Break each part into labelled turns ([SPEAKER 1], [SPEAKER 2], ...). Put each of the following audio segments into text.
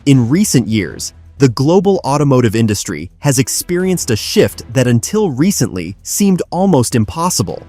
[SPEAKER 1] In recent years, the global automotive industry has experienced a shift that until recently seemed almost impossible.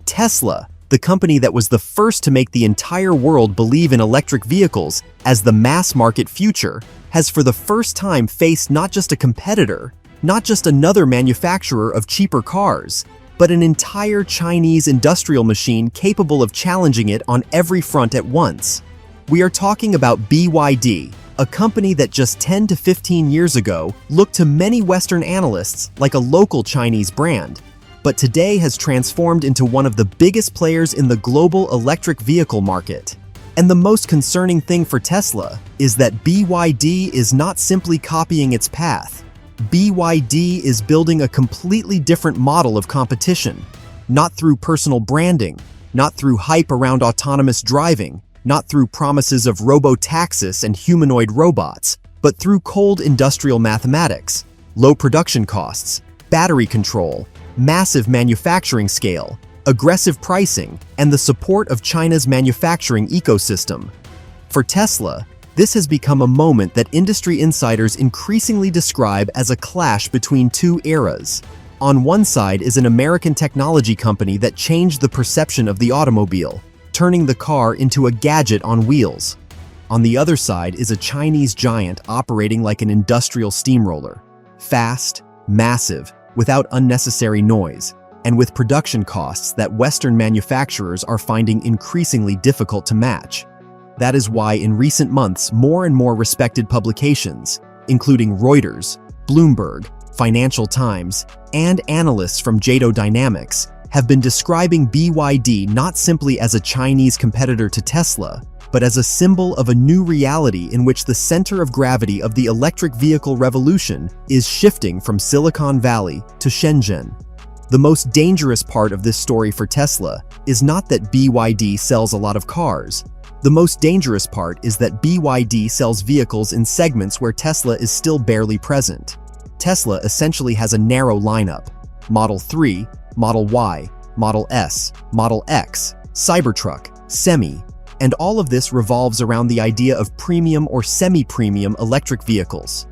[SPEAKER 1] Tesla, the company that was the first to make the entire world believe in electric vehicles as the mass-market future, has for the first time faced not just a competitor, not just another manufacturer of cheaper cars, but an entire Chinese industrial machine capable of challenging it on every front at once. We are talking about BYD, a company that just 10 to 15 years ago looked to many Western analysts like a local Chinese brand, but today has transformed into one of the biggest players in the global electric vehicle market. And the most concerning thing for Tesla is that BYD is not simply copying its path. BYD is building a completely different model of competition, not through personal branding, not through hype around autonomous driving, not through promises of robo-taxis and humanoid robots, but through cold industrial mathematics, low production costs, battery control, massive manufacturing scale, aggressive pricing, and the support of China's manufacturing ecosystem. For Tesla, this has become a moment that industry insiders increasingly describe as a clash between two eras. On one side is an American technology company that changed the perception of the automobile, turning the car into a gadget on wheels. On the other side is a Chinese giant operating like an industrial steamroller, fast, massive, without unnecessary noise, and with production costs that Western manufacturers are finding increasingly difficult to match. That is why in recent months, more and more respected publications, including Reuters, Bloomberg, Financial Times, and analysts from JATO Dynamics, have been describing BYD not simply as a Chinese competitor to Tesla, but as a symbol of a new reality in which the center of gravity of the electric vehicle revolution is shifting from Silicon Valley to Shenzhen. The most dangerous part of this story for Tesla is not that BYD sells a lot of cars. The most dangerous part is that BYD sells vehicles in segments where Tesla is still barely present. Tesla essentially has a narrow lineup: Model 3, Model Y, Model S, Model X, Cybertruck, Semi, and all of this revolves around the idea of premium or semi-premium electric vehicles.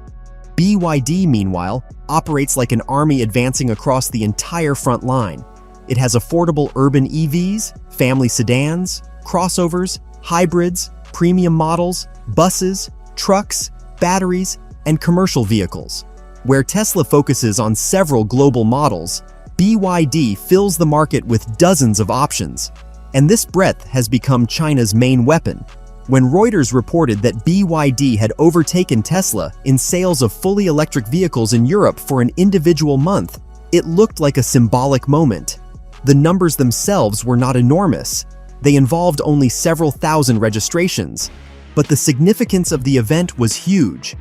[SPEAKER 1] BYD, meanwhile, operates like an army advancing across the entire front line. It has affordable urban EVs, family sedans, crossovers, hybrids, premium models, buses, trucks, batteries, and commercial vehicles. Where Tesla focuses on several global models, BYD fills the market with dozens of options. And this breadth has become China's main weapon. When Reuters reported that BYD had overtaken Tesla in sales of fully electric vehicles in Europe for an individual month, it looked like a symbolic moment. The numbers themselves were not enormous. They involved only several thousand registrations. But the significance of the event was huge.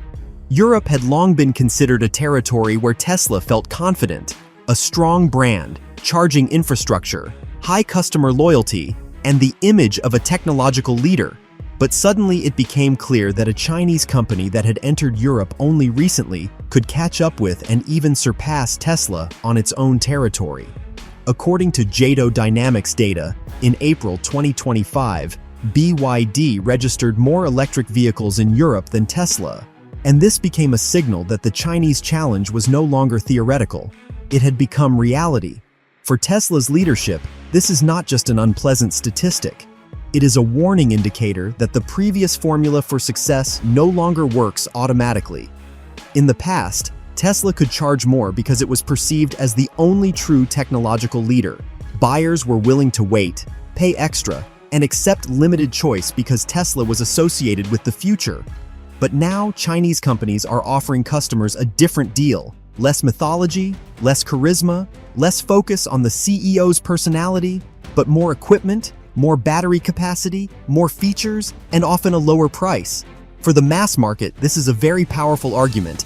[SPEAKER 1] Europe had long been considered a territory where Tesla felt confident. A strong brand, charging infrastructure, high customer loyalty, and the image of a technological leader. But suddenly it became clear that a Chinese company that had entered Europe only recently could catch up with and even surpass Tesla on its own territory. According to JATO Dynamics data, in April 2025, BYD registered more electric vehicles in Europe than Tesla. And this became a signal that the Chinese challenge was no longer theoretical. It had become reality. For Tesla's leadership, this is not just an unpleasant statistic. It is a warning indicator that the previous formula for success no longer works automatically. In the past, Tesla could charge more because it was perceived as the only true technological leader. Buyers were willing to wait, pay extra, and accept limited choice because Tesla was associated with the future. But now Chinese companies are offering customers a different deal. Less mythology, less charisma, less focus on the CEO's personality, but more equipment, more battery capacity, more features, and often a lower price. For the mass market, this is a very powerful argument.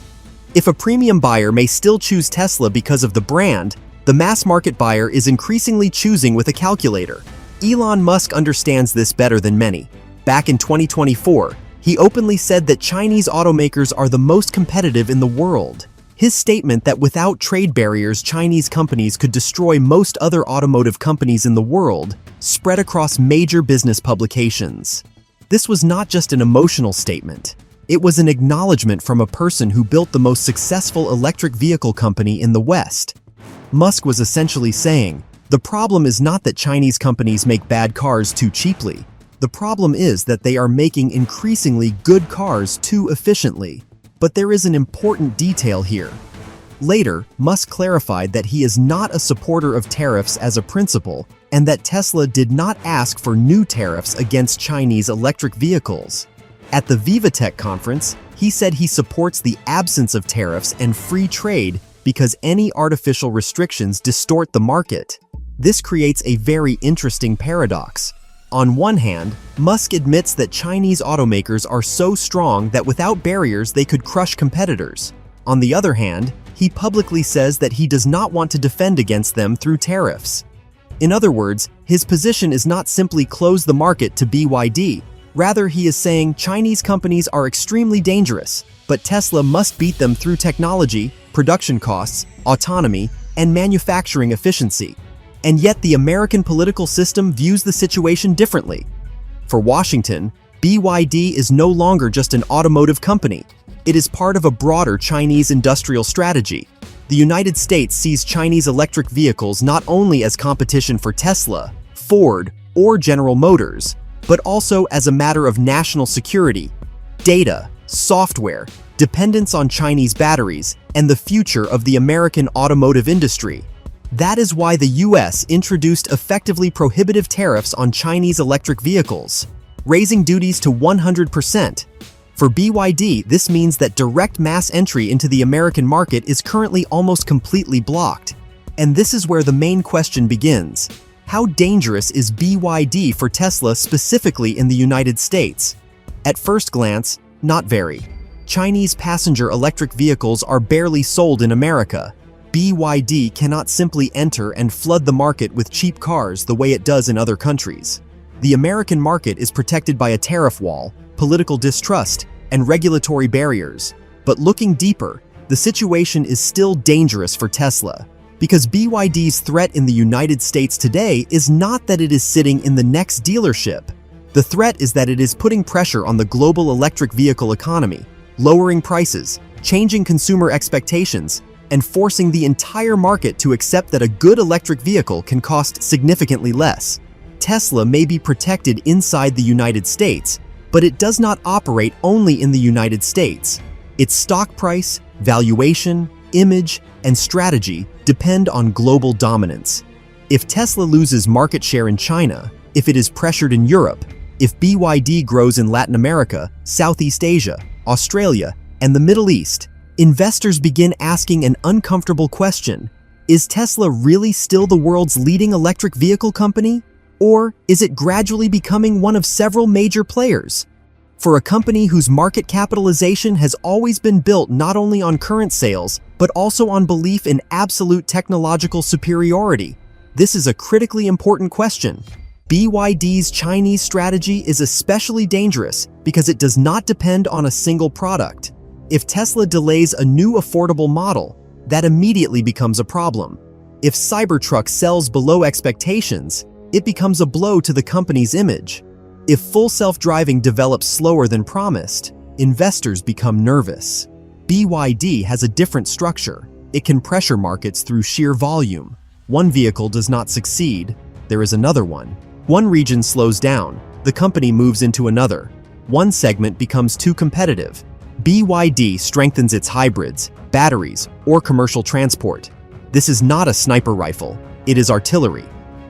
[SPEAKER 1] If a premium buyer may still choose Tesla because of the brand, the mass market buyer is increasingly choosing with a calculator. Elon Musk understands this better than many. Back in 2024, he openly said that Chinese automakers are the most competitive in the world. His statement that without trade barriers, Chinese companies could destroy most other automotive companies in the world spread across major business publications. This was not just an emotional statement. It was an acknowledgement from a person who built the most successful electric vehicle company in the West. Musk was essentially saying, the problem is not that Chinese companies make bad cars too cheaply. The problem is that they are making increasingly good cars too efficiently. But there is an important detail here. Later, Musk clarified that he is not a supporter of tariffs as a principle and that Tesla did not ask for new tariffs against Chinese electric vehicles. At the VivaTech conference, he said he supports the absence of tariffs and free trade because any artificial restrictions distort the market. This creates a very interesting paradox. On one hand, Musk admits that Chinese automakers are so strong that without barriers they could crush competitors. On the other hand, he publicly says that he does not want to defend against them through tariffs. In other words, his position is not simply close the market to BYD. Rather, he is saying Chinese companies are extremely dangerous, but Tesla must beat them through technology, production costs, autonomy, and manufacturing efficiency. And yet the American political system views the situation differently. For Washington, BYD is no longer just an automotive company. It is part of a broader Chinese industrial strategy. The United States sees Chinese electric vehicles not only as competition for Tesla, Ford, or General Motors, but also as a matter of national security, data, software, dependence on Chinese batteries, and the future of the American automotive industry. That is why the US introduced effectively prohibitive tariffs on Chinese electric vehicles, raising duties to 100%. For BYD, this means that direct mass entry into the American market is currently almost completely blocked. And this is where the main question begins. How dangerous is BYD for Tesla specifically in the United States? At first glance, not very. Chinese passenger electric vehicles are barely sold in America. BYD cannot simply enter and flood the market with cheap cars the way it does in other countries. The American market is protected by a tariff wall, political distrust, and regulatory barriers. But looking deeper, the situation is still dangerous for Tesla. Because BYD's threat in the United States today is not that it is sitting in the next dealership. The threat is that it is putting pressure on the global electric vehicle economy, lowering prices, changing consumer expectations, and forcing the entire market to accept that a good electric vehicle can cost significantly less. Tesla may be protected inside the United States, but it does not operate only in the United States. Its stock price, valuation, image, and strategy depend on global dominance. If Tesla loses market share in China, if it is pressured in Europe, if BYD grows in Latin America, Southeast Asia, Australia, and the Middle East, investors begin asking an uncomfortable question. Is Tesla really still the world's leading electric vehicle company? Or is it gradually becoming one of several major players? For a company whose market capitalization has always been built not only on current sales, but also on belief in absolute technological superiority, this is a critically important question. BYD's Chinese strategy is especially dangerous because it does not depend on a single product. If Tesla delays a new affordable model, that immediately becomes a problem. If Cybertruck sells below expectations, it becomes a blow to the company's image. If full self-driving develops slower than promised, investors become nervous. BYD has a different structure. It can pressure markets through sheer volume. One vehicle does not succeed, there is another one. One region slows down, the company moves into another. One segment becomes too competitive. BYD strengthens its hybrids, batteries, or commercial transport. This is not a sniper rifle, it is artillery.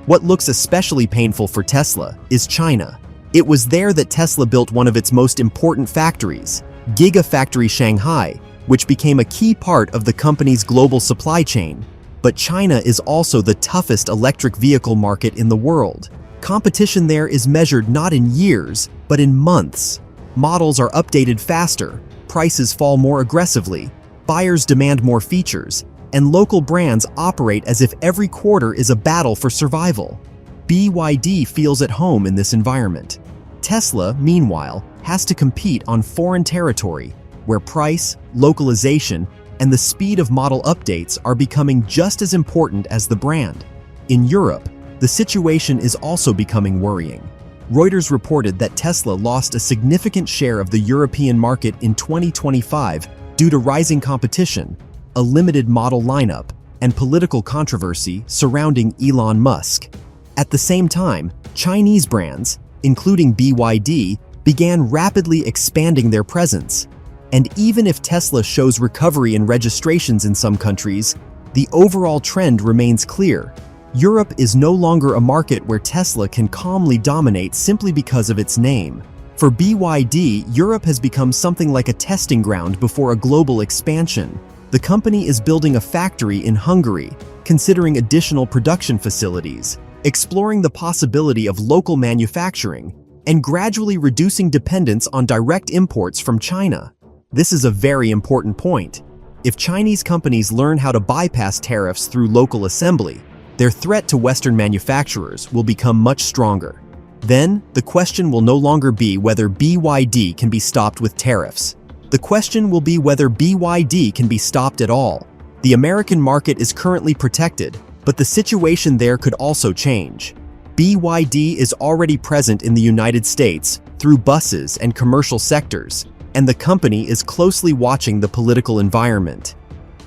[SPEAKER 1] What looks especially painful for Tesla is China. It was there that Tesla built one of its most important factories, Gigafactory Shanghai, which became a key part of the company's global supply chain. But China is also the toughest electric vehicle market in the world. Competition there is measured not in years, but in months. Models are updated faster, prices fall more aggressively, buyers demand more features, and local brands operate as if every quarter is a battle for survival. BYD feels at home in this environment. Tesla, meanwhile, has to compete on foreign territory, where price, localization, and the speed of model updates are becoming just as important as the brand. In Europe, the situation is also becoming worrying. Reuters reported that Tesla lost a significant share of the European market in 2025 due to rising competition, a limited model lineup, and political controversy surrounding Elon Musk. At the same time, Chinese brands, including BYD, began rapidly expanding their presence. And even if Tesla shows recovery in registrations in some countries, the overall trend remains clear. Europe is no longer a market where Tesla can calmly dominate simply because of its name. For BYD, Europe has become something like a testing ground before a global expansion. The company is building a factory in Hungary, considering additional production facilities, exploring the possibility of local manufacturing, and gradually reducing dependence on direct imports from China. This is a very important point. If Chinese companies learn how to bypass tariffs through local assembly, their threat to Western manufacturers will become much stronger. Then, the question will no longer be whether BYD can be stopped with tariffs. The question will be whether BYD can be stopped at all. The American market is currently protected, but the situation there could also change. BYD is already present in the United States through buses and commercial sectors, and the company is closely watching the political environment.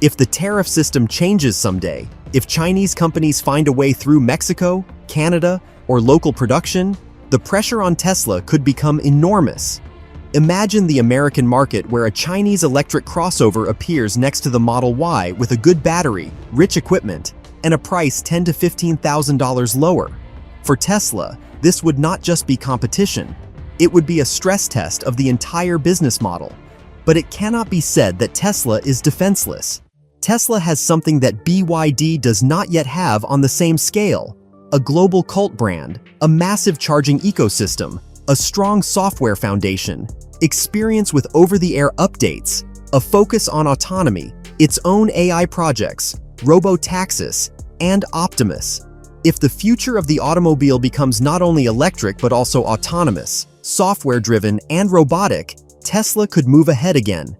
[SPEAKER 1] If the tariff system changes someday, if Chinese companies find a way through Mexico, Canada, or local production, the pressure on Tesla could become enormous. Imagine the American market where a Chinese electric crossover appears next to the Model Y with a good battery, rich equipment, and a price $10,000 to $15,000 lower. For Tesla, this would not just be competition. It would be a stress test of the entire business model. But it cannot be said that Tesla is defenseless. Tesla has something that BYD does not yet have on the same scale: a global cult brand, a massive charging ecosystem, a strong software foundation, experience with over-the-air updates, a focus on autonomy, its own AI projects, robo-taxis, and Optimus. If the future of the automobile becomes not only electric but also autonomous, software-driven, and robotic, Tesla could move ahead again.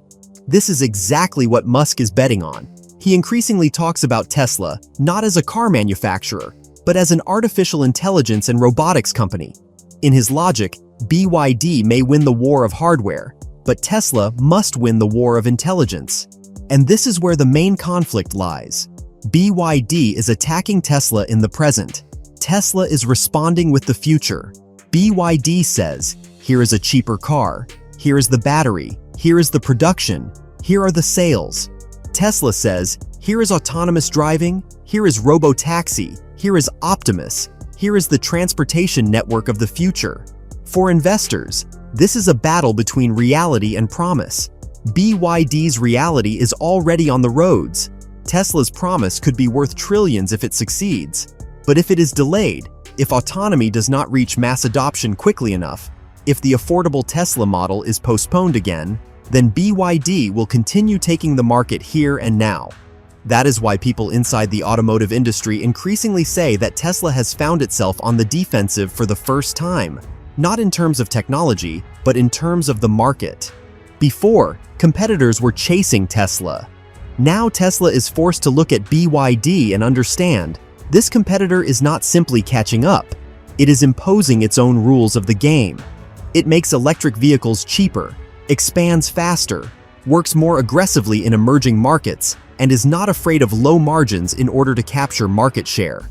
[SPEAKER 1] This is exactly what Musk is betting on. He increasingly talks about Tesla not as a car manufacturer, but as an artificial intelligence and robotics company. In his logic, BYD may win the war of hardware, but Tesla must win the war of intelligence. And this is where the main conflict lies. BYD is attacking Tesla in the present. Tesla is responding with the future. BYD says, here is a cheaper car, here is the battery, here is the production, here are the sales. Tesla says, here is autonomous driving, here is robo-taxi, here is Optimus, here is the transportation network of the future. For investors, this is a battle between reality and promise. BYD's reality is already on the roads. Tesla's promise could be worth trillions if it succeeds. But if it is delayed, if autonomy does not reach mass adoption quickly enough, if the affordable Tesla model is postponed again, then BYD will continue taking the market here and now. That is why people inside the automotive industry increasingly say that Tesla has found itself on the defensive for the first time, not in terms of technology, but in terms of the market. Before, competitors were chasing Tesla. Now Tesla is forced to look at BYD and understand this competitor is not simply catching up, it is imposing its own rules of the game. It makes electric vehicles cheaper, expands faster, works more aggressively in emerging markets, and is not afraid of low margins in order to capture market share.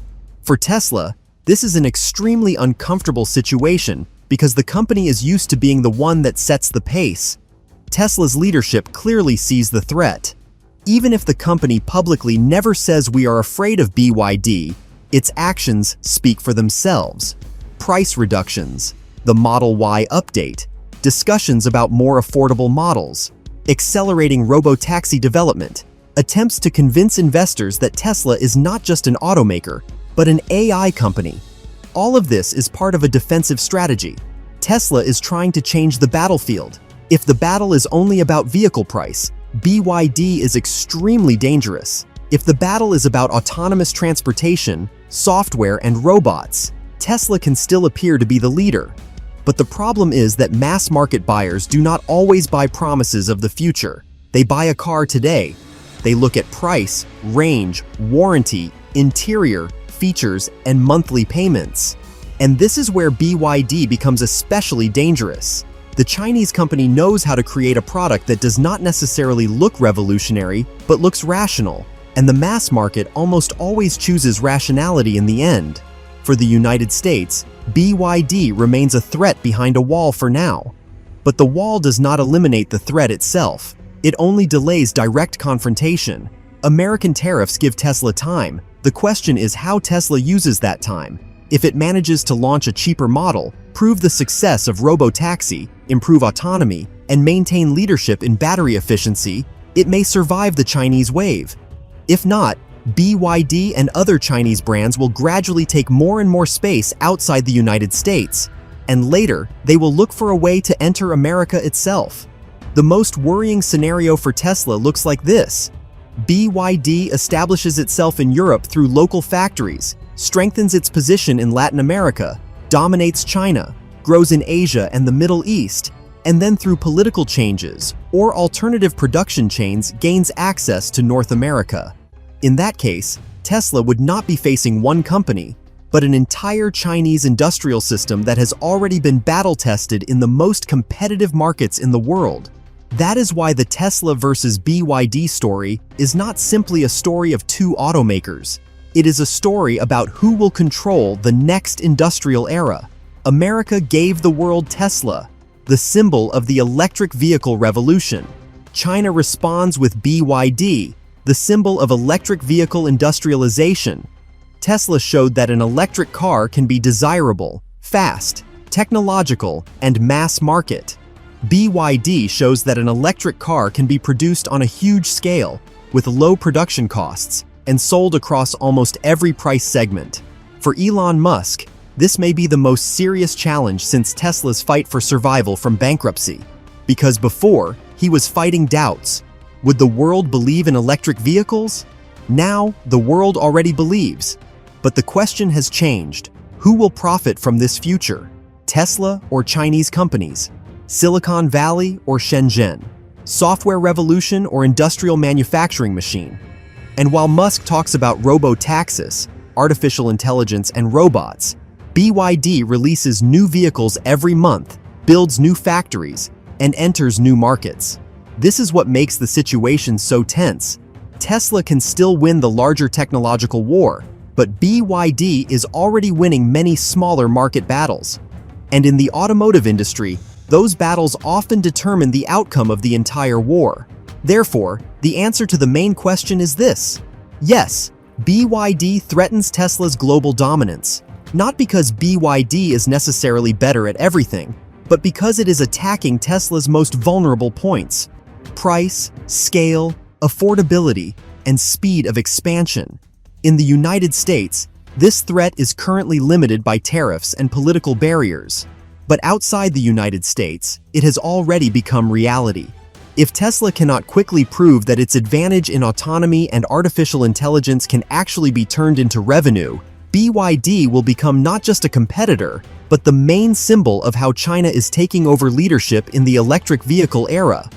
[SPEAKER 1] For Tesla, this is an extremely uncomfortable situation because the company is used to being the one that sets the pace. Tesla's leadership clearly sees the threat. Even if the company publicly never says we are afraid of BYD, its actions speak for themselves. Price reductions, the Model Y update, discussions about more affordable models, accelerating robotaxi development, attempts to convince investors that Tesla is not just an automaker, but an AI company. All of this is part of a defensive strategy. Tesla is trying to change the battlefield. If the battle is only about vehicle price, BYD is extremely dangerous. If the battle is about autonomous transportation, software, and robots, Tesla can still appear to be the leader. But the problem is that mass market buyers do not always buy promises of the future. They buy a car today. They look at price, range, warranty, interior, features, and monthly payments. And this is where BYD becomes especially dangerous. The Chinese company knows how to create a product that does not necessarily look revolutionary, but looks rational, and the mass market almost always chooses rationality in the end. For the United States, BYD remains a threat behind a wall for now. But the wall does not eliminate the threat itself. It only delays direct confrontation. American tariffs give Tesla time. The question is how Tesla uses that time. If it manages to launch a cheaper model, prove the success of robotaxi, improve autonomy, and maintain leadership in battery efficiency, it may survive the Chinese wave. If not, BYD and other Chinese brands will gradually take more and more space outside the United States, and later, they will look for a way to enter America itself. The most worrying scenario for Tesla looks like this. BYD establishes itself in Europe through local factories, strengthens its position in Latin America, dominates China, grows in Asia and the Middle East, and then through political changes or alternative production chains gains access to North America. In that case, Tesla would not be facing one company, but an entire Chinese industrial system that has already been battle-tested in the most competitive markets in the world. That is why the Tesla versus BYD story is not simply a story of two automakers. It is a story about who will control the next industrial era. America gave the world Tesla, the symbol of the electric vehicle revolution. China responds with BYD, the symbol of electric vehicle industrialization. Tesla showed that an electric car can be desirable, fast, technological, and mass market. BYD shows that an electric car can be produced on a huge scale, with low production costs, and sold across almost every price segment. For Elon Musk, this may be the most serious challenge since Tesla's fight for survival from bankruptcy. Because before, he was fighting doubts. Would the world believe in electric vehicles? Now, the world already believes. But the question has changed. Who will profit from this future? Tesla or Chinese companies? Silicon Valley or Shenzhen? Software revolution or industrial manufacturing machine? And while Musk talks about robotaxis, artificial intelligence, and robots, BYD releases new vehicles every month, builds new factories, and enters new markets. This is what makes the situation so tense. Tesla can still win the larger technological war, but BYD is already winning many smaller market battles. And in the automotive industry, those battles often determine the outcome of the entire war. Therefore, the answer to the main question is this. Yes, BYD threatens Tesla's global dominance, not because BYD is necessarily better at everything, but because it is attacking Tesla's most vulnerable points: price, scale, affordability, and speed of expansion. In the United States, this threat is currently limited by tariffs and political barriers. But outside the United States, it has already become reality. If Tesla cannot quickly prove that its advantage in autonomy and artificial intelligence can actually be turned into revenue, BYD will become not just a competitor, but the main symbol of how China is taking over leadership in the electric vehicle era.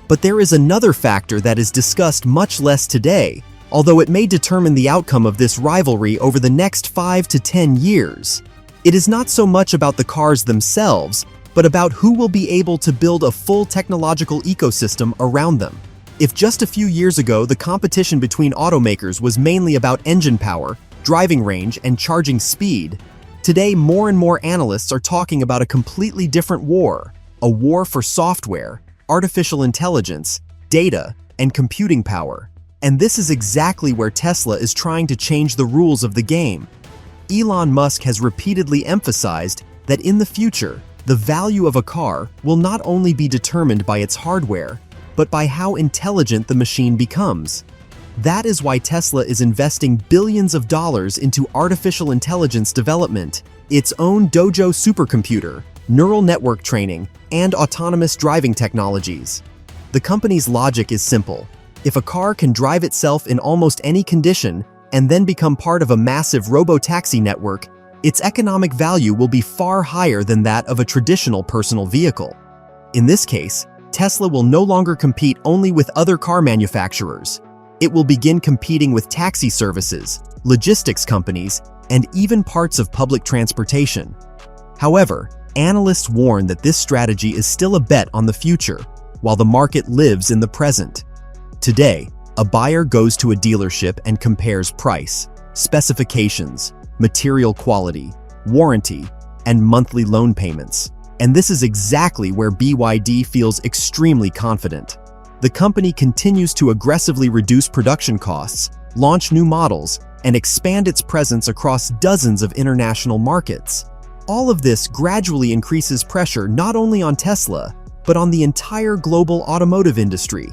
[SPEAKER 1] But there is another factor that is discussed much less today, although it may determine the outcome of this rivalry over the next 5 to 10 years. It is not so much about the cars themselves, but about who will be able to build a full technological ecosystem around them. If just a few years ago the competition between automakers was mainly about engine power, driving range, and charging speed, today more and more analysts are talking about a completely different war, a war for software, artificial intelligence, data, and computing power. And this is exactly where Tesla is trying to change the rules of the game. Elon Musk has repeatedly emphasized that in the future, the value of a car will not only be determined by its hardware, but by how intelligent the machine becomes. That is why Tesla is investing billions of dollars into artificial intelligence development, its own Dojo supercomputer, neural network training, and autonomous driving technologies. The company's logic is simple. If a car can drive itself in almost any condition and then become part of a massive robotaxi network, its economic value will be far higher than that of a traditional personal vehicle. In this case, Tesla will no longer compete only with other car manufacturers. It will begin competing with taxi services, logistics companies, and even parts of public transportation. However, analysts warn that this strategy is still a bet on the future, while the market lives in the present. Today, a buyer goes to a dealership and compares price, specifications, material quality, warranty, and monthly loan payments. And this is exactly where BYD feels extremely confident. The company continues to aggressively reduce production costs, launch new models, and expand its presence across dozens of international markets. All of this gradually increases pressure not only on Tesla, but on the entire global automotive industry.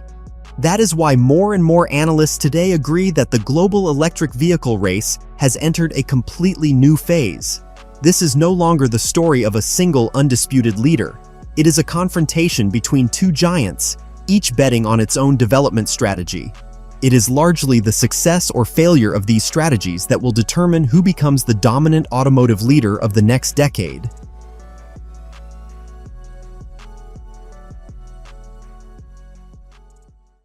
[SPEAKER 1] That is why more and more analysts today agree that the global electric vehicle race has entered a completely new phase. This is no longer the story of a single undisputed leader. It is a confrontation between two giants, each betting on its own development strategy. It is largely the success or failure of these strategies that will determine who becomes the dominant automotive leader of the next decade.